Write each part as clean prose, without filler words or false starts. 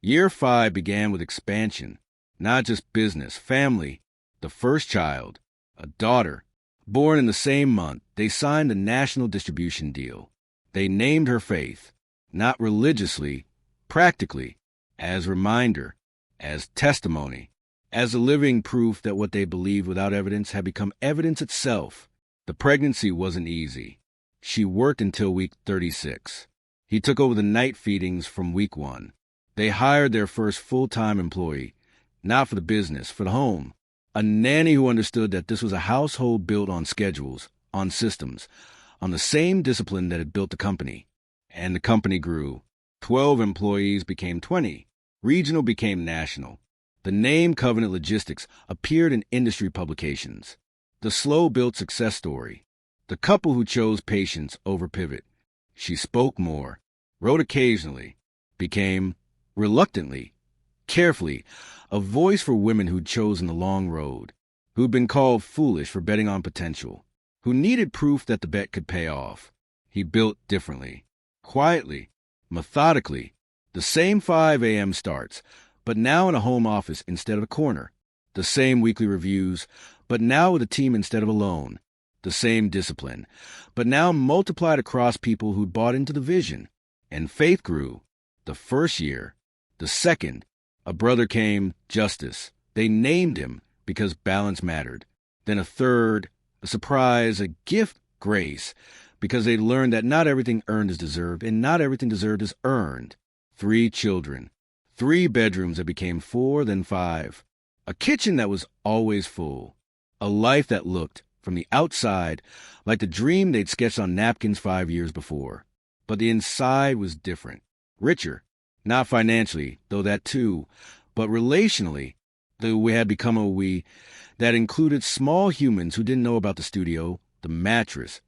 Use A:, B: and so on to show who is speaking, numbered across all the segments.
A: Year 5 began with expansion, not just business, family, the first child, a daughter. Born in the same month, they signed a national distribution deal. They named her Faith, not religiously, practically, as reminder, as testimony, as a living proof that what they believed without evidence had become evidence itself. The pregnancy wasn't easy. She worked until week 36. He took over the night feedings from week 1. They hired their first full-time employee, not for the business, for the home. A nanny who understood that this was a household built on schedules, on systems, on the same discipline that had built the company. And the company grew. 12 employees became 20. Regional became national. The name Covenant Logistics appeared in industry publications. The slow-built success story. The couple who chose patience over pivot. She spoke more, wrote occasionally, became, reluctantly, carefully, a voice for women who'd chosen the long road, who'd been called foolish for betting on potential, who needed proof that the bet could pay off. He built differently, quietly, methodically, the same 5 a.m. starts, but now in a home office instead of a corner, the same weekly reviews, but now with a team instead of alone, the same discipline, but now multiplied across people who'd bought into the vision. And faith grew. The first year, the second, a brother came, Justice. They named him because balance mattered. Then a third, a surprise, a gift, Grace, because they'd learned that not everything earned is deserved, and not everything deserved is earned. 3 children, 3 bedrooms that became 4, then 5. A kitchen that was always full. A life that looked, from the outside, like the dream they'd sketched on napkins 5 years before. But the inside was different. Richer. Not financially, though that too, but relationally, though we had become a we, that included small humans who didn't know about the studio, the mattress,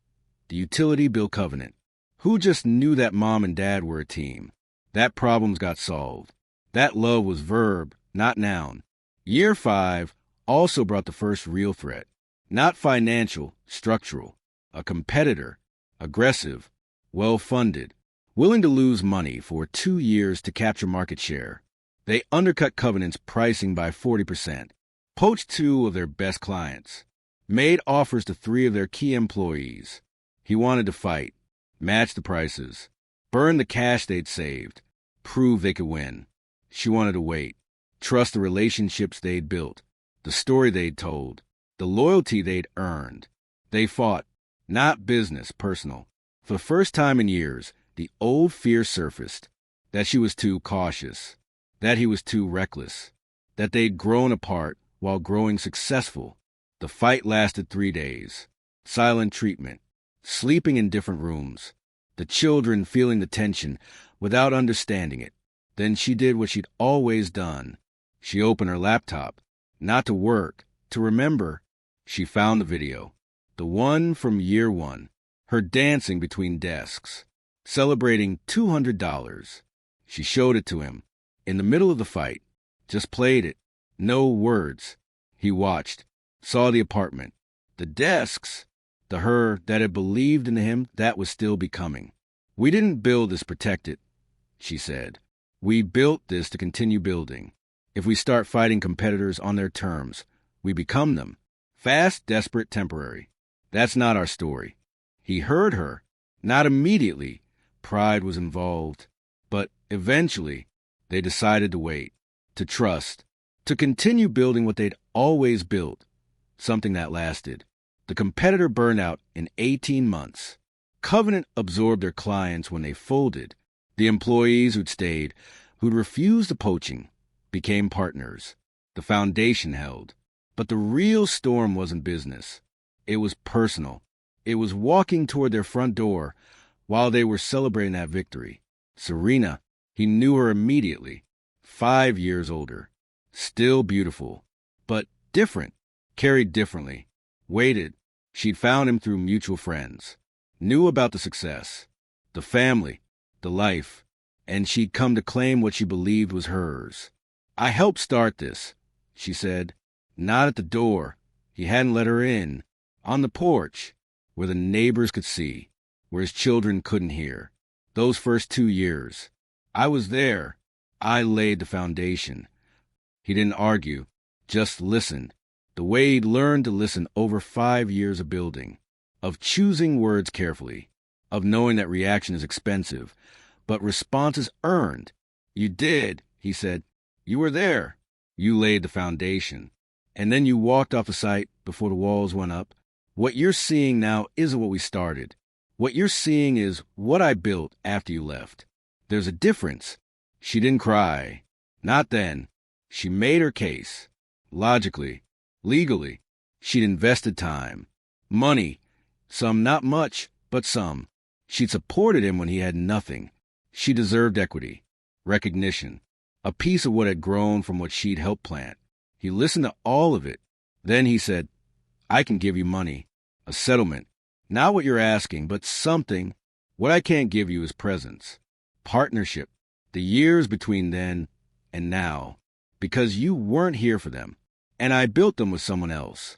A: the utility bill covenant, who just knew that mom and dad were a team. That problems got solved. That love was verb, not noun. Year 5 also brought the first real threat. Not financial, structural. A competitor, aggressive, well-funded, willing to lose money for 2 years to capture market share. They undercut Covenant's pricing by 40%, poached 2 of their best clients, made offers to 3 of their key employees. He wanted to fight, match the prices, burn the cash they'd saved, prove they could win. She wanted to wait, trust the relationships they'd built, the story they'd told, the loyalty they'd earned. They fought, not business, personal. For the first time in years, the old fear surfaced, that she was too cautious, that he was too reckless, that they'd grown apart while growing successful. The fight lasted 3 days. Silent treatment, sleeping in different rooms, the children feeling the tension without understanding it. Then she did what she'd always done. She opened her laptop, not to work, to remember. She found the video, the one from year 1, her dancing between desks, celebrating $200. She showed it to him, in the middle of the fight, just played it, no words. He watched, saw the apartment, the desks, the her that had believed in him that was still becoming. We didn't build this protected, she said. We built this to continue building. If we start fighting competitors on their terms, we become them. Fast, desperate, temporary. That's not our story. He heard her. Not immediately. Pride was involved. But eventually, they decided to wait, to trust, to continue building what they'd always built, something that lasted. The competitor burned out in 18 months. Covenant absorbed their clients when they folded. The employees who'd stayed, who'd refused the poaching, became partners. The foundation held. But the real storm wasn't business. It was personal. It was walking toward their front door while they were celebrating that victory. Serena, he knew her immediately. 5 years older. Still beautiful, but different, carried differently. Waited. She'd found him through mutual friends. Knew about the success, the family, the life, and she'd come to claim what she believed was hers. I helped start this, she said. Not at the door. He hadn't let her in. On the porch, where the neighbors could see, where his children couldn't hear. Those first 2 years. I was there. I laid the foundation. He didn't argue, just listened. The way he'd learned to listen over 5 years of building, of choosing words carefully, of knowing that reaction is expensive, but response is earned. You did, he said. You were there. You laid the foundation. And then you walked off the site before the walls went up. What you're seeing now isn't what we started. What you're seeing is what I built after you left. There's a difference. She didn't cry. Not then. She made her case. Logically. Legally. She'd invested time. Money. Some not much, but some. She'd supported him when he had nothing. She deserved equity. Recognition. A piece of what had grown from what she'd helped plant. He listened to all of it. Then he said, I can give you money. A settlement. Not what you're asking, but something. What I can't give you is presence. Partnership. The years between then and now. Because you weren't here for them. And I built them with someone else.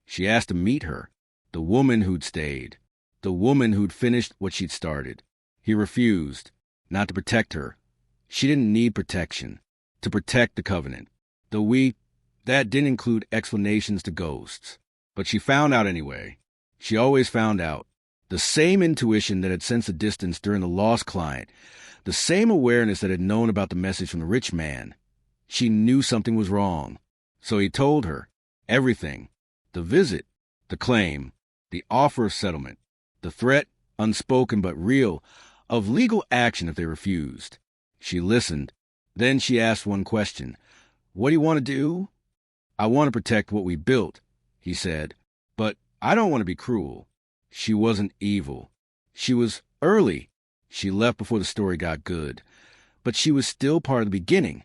A: She asked to meet her. The woman who'd stayed. The woman who'd finished what she'd started. He refused. Not to protect her. She didn't need protection. To protect the covenant. That didn't include explanations to ghosts. But she found out anyway. She always found out. The same intuition that had sensed the distance during the lost client. The same awareness that had known about the message from the rich man. She knew something was wrong. So he told her. Everything. The visit. The claim. The offer of settlement. The threat, unspoken but real, of legal action if they refused. She listened. Then she asked one question. What do you want to do? I want to protect what we built, he said. But I don't want to be cruel. She wasn't evil. She was early. She left before the story got good. But she was still part of the beginning.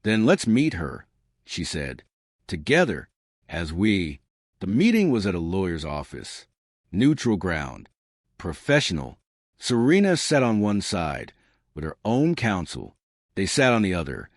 A: Then let's meet her, she said. Together, as we. The meeting was at a lawyer's office. Neutral ground. Professional. Serena sat on one side, with her own counsel. They sat on the other,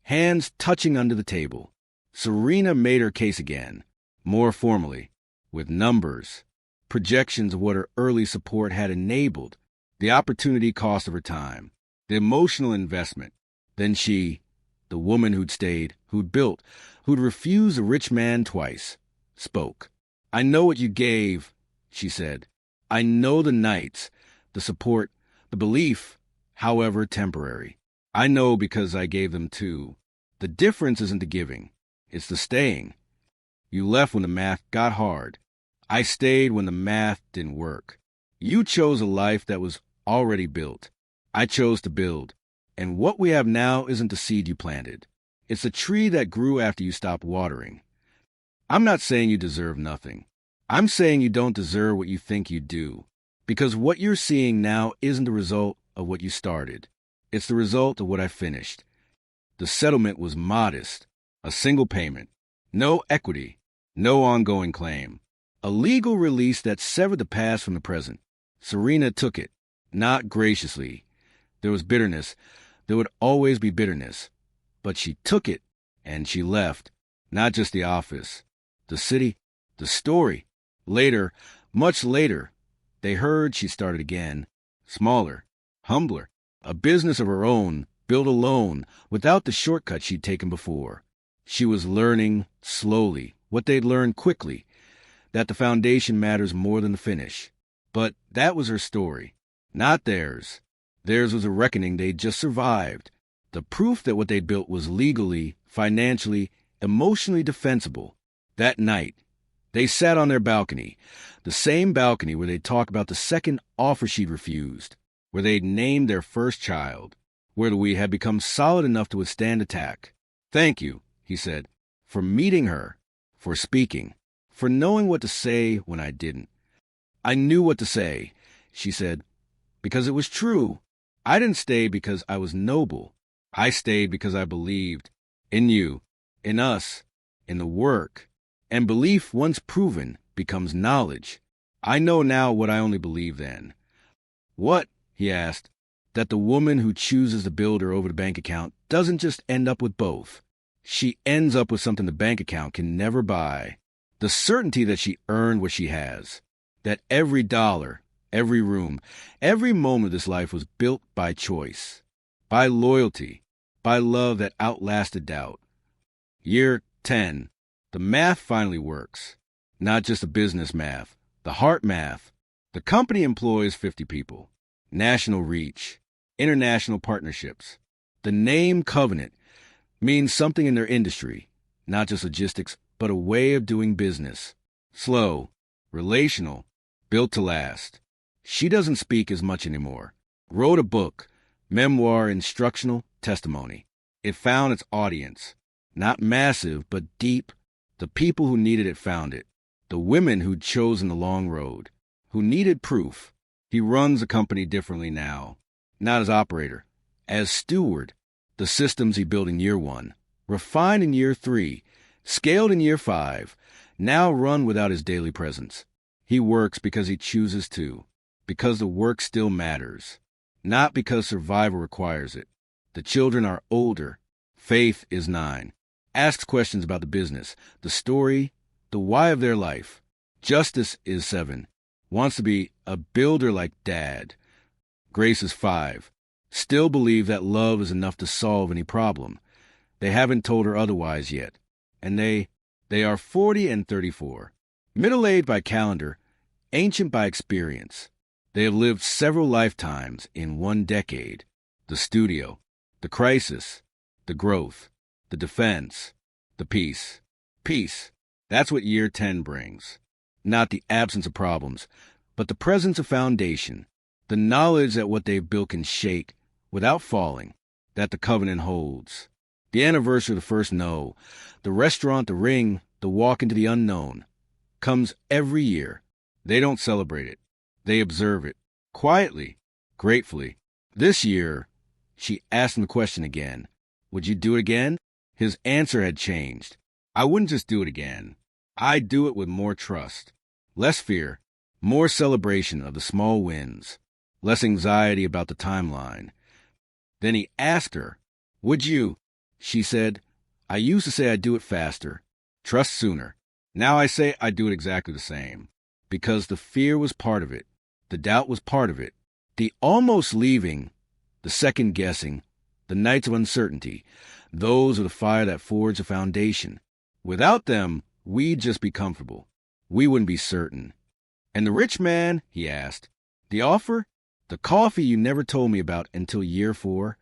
A: hands touching under the table. Serena made her case again, more formally, with numbers, projections of what her early support had enabled, the opportunity cost of her time, the emotional investment. Then she, the woman who'd stayed, who'd built, who'd refused a rich man twice, spoke. I know what you gave, she said. I know the nights, the support, the belief, however temporary. I know because I gave them too. The difference isn't the giving, it's the staying. You left when the math got hard. I stayed when the math didn't work. You chose a life that was already built. I chose to build. And what we have now isn't the seed you planted. It's the tree that grew after you stopped watering. I'm not saying you deserve nothing. I'm saying you don't deserve what you think you do. Because what you're seeing now isn't the result of what you started. It's the result of what I finished. The settlement was modest. A single payment. No equity. No ongoing claim. A legal release that severed the past from the present. Serena took it. Not graciously. There was bitterness. There would always be bitterness. But she took it, and she left. Not just the office. The city. The story. Later, much later, they heard she started again. Smaller. Humbler. A business of her own, built alone, without the shortcut she'd taken before. She was learning, slowly, what they'd learned quickly, that the foundation matters more than the finish. But that was her story, not theirs. Theirs was a reckoning they'd just survived. The proof that what they'd built was legally, financially, emotionally defensible. That night, they sat on their balcony, the same balcony where they'd talk about the second offer she'd refused, where they'd named their first child, where we had become solid enough to withstand attack. Thank you, he said, for meeting her, for speaking, for knowing what to say when I didn't. I knew what to say, she said, because it was true. I didn't stay because I was noble. I stayed because I believed in you, in us, in the work. And belief, once proven, becomes knowledge. I know now what I only believed then. What? He asked. That the woman who chooses the builder over the bank account doesn't just end up with both. She ends up with something the bank account can never buy. The certainty that she earned what she has. That every dollar, every room, every moment of this life was built by choice, by loyalty, by love that outlasted doubt. Year 10. The math finally works. Not just the business math, the heart math. The company employs 50 people. National reach. International partnerships. The name Covenant means something in their industry, not just logistics, but a way of doing business. Slow, relational, built to last. She doesn't speak as much anymore. Wrote a book, memoir, instructional, testimony. It found its audience. Not massive, but deep. The people who needed it found it. The women who'd chosen the long road, who needed proof. He runs the company differently now. Not as operator, as steward. The systems he built in year 1, refined in year 3, scaled in year 5, now run without his daily presence. He works because he chooses to, because the work still matters, not because survival requires it. The children are older. Faith is 9. Asks questions about the business, the story, the why of their life. Justice is 7. Wants to be a builder like Dad. Grace is 5. Still believe that love is enough to solve any problem. They haven't told her otherwise yet. And they are 40 and 34. Middle-aged by calendar, ancient by experience. They have lived several lifetimes in one decade. The studio, the crisis, the growth, the defense, the peace. Peace. That's what year 10 brings. Not the absence of problems, but the presence of foundation. The knowledge that what they've built can shake without falling, that the covenant holds. The anniversary of the first no, the restaurant, the ring, the walk into the unknown, comes every year. They don't celebrate it. They observe it, quietly, gratefully. This year, she asked him the question again. Would you do it again? His answer had changed. I wouldn't just do it again. I'd do it with more trust, less fear, more celebration of the small wins, less anxiety about the timeline. Then he asked her, would you? She said, I used to say I'd do it faster, trust sooner. Now I say I'd do it exactly the same, because the fear was part of it. The doubt was part of it. The almost leaving, the second guessing, the nights of uncertainty, those are the fire that forged a foundation. Without them, we'd just be comfortable. We wouldn't be certain. And the rich man, he asked, the offer? The coffee you never told me about until year 4?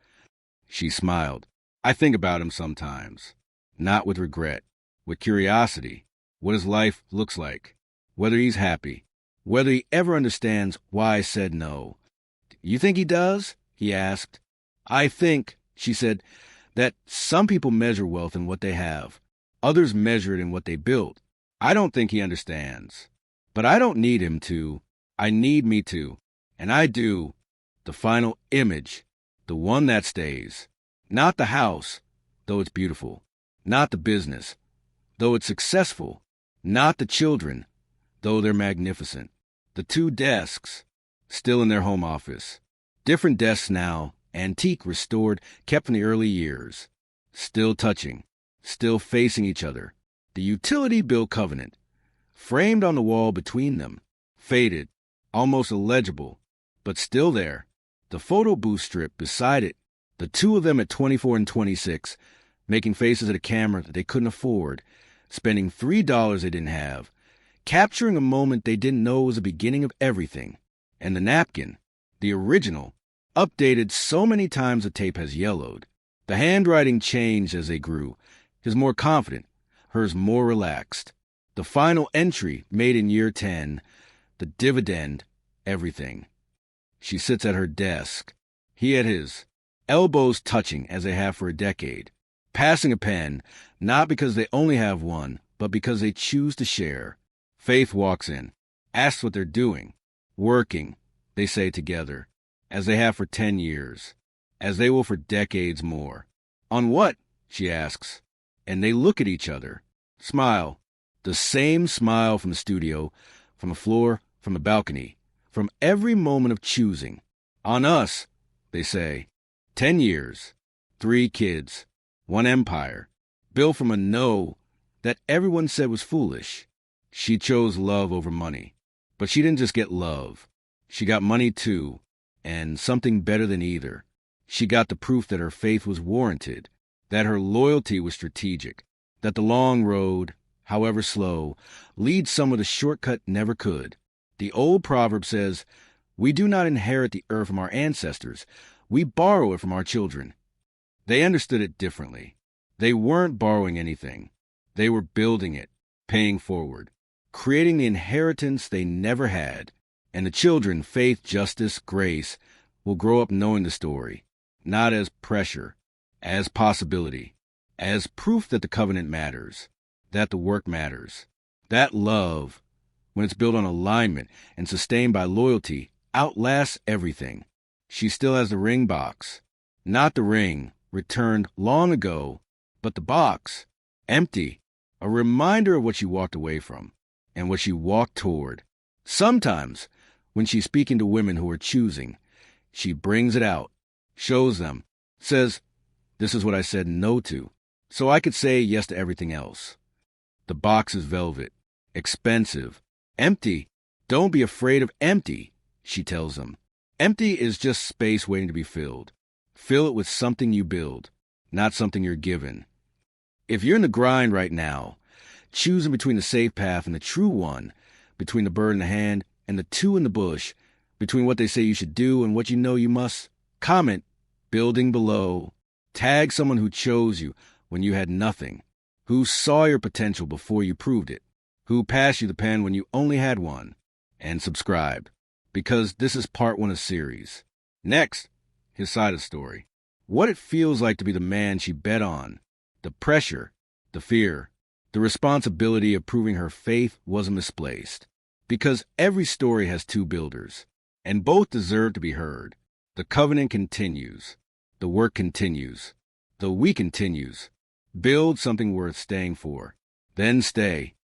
A: She smiled. I think about him sometimes. Not with regret, with curiosity. What his life looks like. Whether he's happy. Whether he ever understands why I said no. You think he does? He asked. I think, she said, that some people measure wealth in what they have. Others measure it in what they build. I don't think he understands. But I don't need him to. I need me to. And I do. The final image. The one that stays. Not the house, though it's beautiful. Not the business, though it's successful. Not the children, though they're magnificent. The 2 desks, still in their home office. Different desks now, antique, restored, kept from the early years. Still touching, still facing each other. The utility bill covenant, framed on the wall between them. Faded, almost illegible, but still there. The photo booth strip beside it. The 2 of them at 24 and 26, making faces at a camera that they couldn't afford, spending $3 they didn't have, capturing a moment they didn't know was the beginning of everything. And the napkin, the original, updated so many times the tape has yellowed. The handwriting changed as they grew, his more confident, hers more relaxed. The final entry made in year 10, the dividend, everything. She sits at her desk, he at his, elbows touching as they have for a decade, passing a pen, not because they only have one, but because they choose to share. Faith walks in, asks what they're doing. Working, they say together, as they have for 10 years, as they will for decades more. On what? She asks, and they look at each other. Smile, the same smile from the studio, from the floor, from the balcony, from every moment of choosing. On us, they say. 10 years, 3 kids, 1 empire, built from a no that everyone said was foolish. She chose love over money. But she didn't just get love. She got money too, and something better than either. She got the proof that her faith was warranted, that her loyalty was strategic, that the long road, however slow, leads somewhere the shortcut never could. The old proverb says, "We do not inherit the earth from our ancestors. We borrow it from our children." They understood it differently. They weren't borrowing anything. They were building it, paying forward, creating the inheritance they never had. And the children, faith, justice, grace, will grow up knowing the story, not as pressure, as possibility, as proof that the covenant matters, that the work matters, that love, when it's built on alignment and sustained by loyalty, outlasts everything. She still has the ring box. Not the ring, returned long ago, but the box, empty, a reminder of what she walked away from and what she walked toward. Sometimes, when she's speaking to women who are choosing, she brings it out, shows them, says, "This is what I said no to, so I could say yes to everything else." The box is velvet, expensive, empty. Don't be afraid of empty, she tells them. Empty is just space waiting to be filled. Fill it with something you build, not something you're given. If you're in the grind right now, choosing between the safe path and the true one, between the bird in the hand and the two in the bush, between what they say you should do and what you know you must, comment, building below. Tag someone who chose you when you had nothing, who saw your potential before you proved it, who passed you the pen when you only had one, and subscribe, because this is part 1 of series. Next, his side of the story. What it feels like to be the man she bet on, the pressure, the fear, the responsibility of proving her faith wasn't misplaced. Because every story has two builders, and both deserve to be heard. The covenant continues. The work continues. The we continues. Build something worth staying for. Then stay.